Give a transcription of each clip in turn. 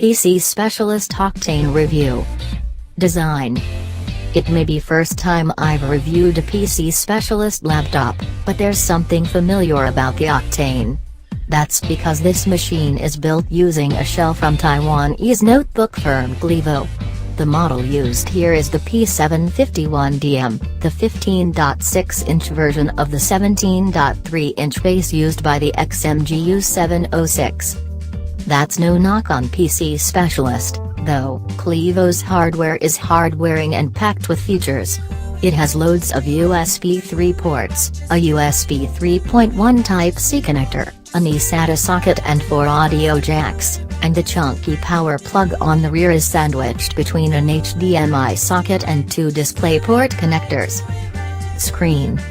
PC Specialist Octane Review. Design. It may be first time I've reviewed a PC Specialist laptop, but there's something familiar about the Octane. That's because this machine is built using a shell from Taiwanese notebook firm Clevo. The model used here is the P751DM, the 15.6-inch version of the 17.3-inch base used by the XMGU 706. That's no knock on PC Specialist, though. Clevo's hardware is hard-wearing and packed with features. It has loads of USB 3 ports, a USB 3.1 Type-C connector, an eSATA socket and 4 audio jacks, and the chunky power plug on the rear is sandwiched between an HDMI socket and 2 DisplayPort connectors. Screen.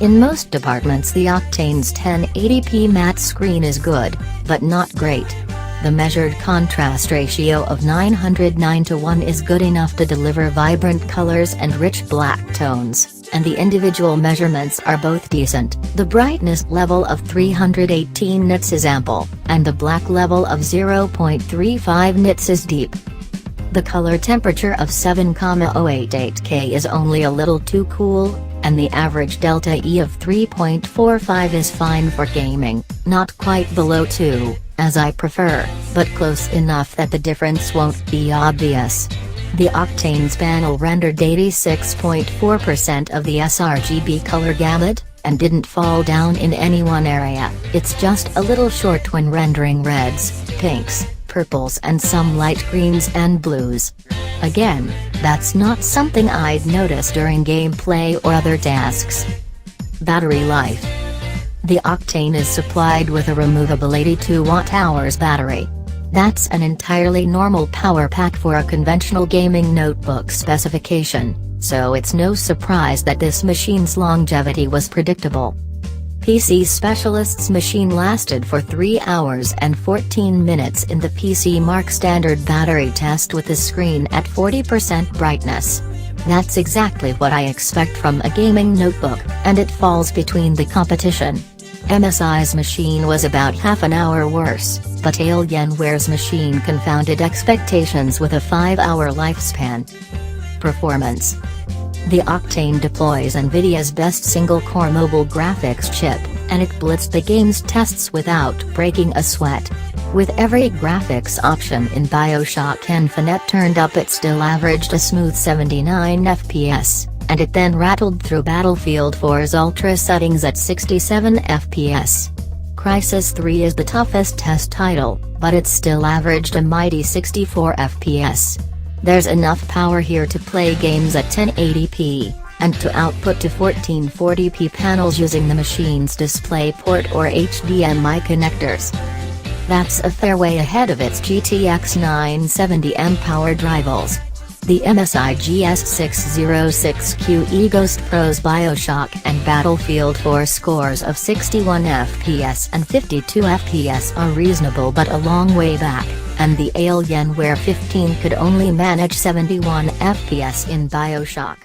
In most departments the Octane's 1080p matte screen is good, but not great. The measured contrast ratio of 909:1 is good enough to deliver vibrant colors and rich black tones, and the individual measurements are both decent. The brightness level of 318 nits is ample, and the black level of 0.35 nits is deep. The color temperature of 7,088K is only a little too cool, and the average delta E of 3.45 is fine for gaming, not quite below 2, as I prefer, but close enough that the difference won't be obvious. The Octane's panel rendered 86.4% of the sRGB color gamut, and didn't fall down in any one area. It's just a little short when rendering reds, pinks, purples and some light greens and blues. Again, that's not something I'd notice during gameplay or other tasks. Battery life. The Octane is supplied with a removable 82 Wh battery. That's an entirely normal power pack for a conventional gaming notebook specification, so it's no surprise that this machine's longevity was predictable. PC Specialist's machine lasted for 3 hours and 14 minutes in the PC Mark standard battery test with the screen at 40% brightness. That's exactly what I expect from a gaming notebook, and it falls between the competition. MSI's machine was about half an hour worse, but Alienware's machine confounded expectations with a 5-hour lifespan. Performance. The Octane deploys NVIDIA's best single-core mobile graphics chip, and it blitzed the game's tests without breaking a sweat. With every graphics option in BioShock Infinite turned up, it still averaged a smooth 79 FPS, and it then rattled through Battlefield 4's ultra settings at 67 FPS. Crysis 3 is the toughest test title, but it still averaged a mighty 64 FPS. There's enough power here to play games at 1080p, and to output to 1440p panels using the machine's DisplayPort or HDMI connectors. That's a fair way ahead of its GTX 970M powered rivals. The MSI GS606QE Ghost Pro's BioShock and Battlefield 4 scores of 61 FPS and 52 FPS are reasonable but a long way back, and the Alienware 15 could only manage 71 FPS in BioShock.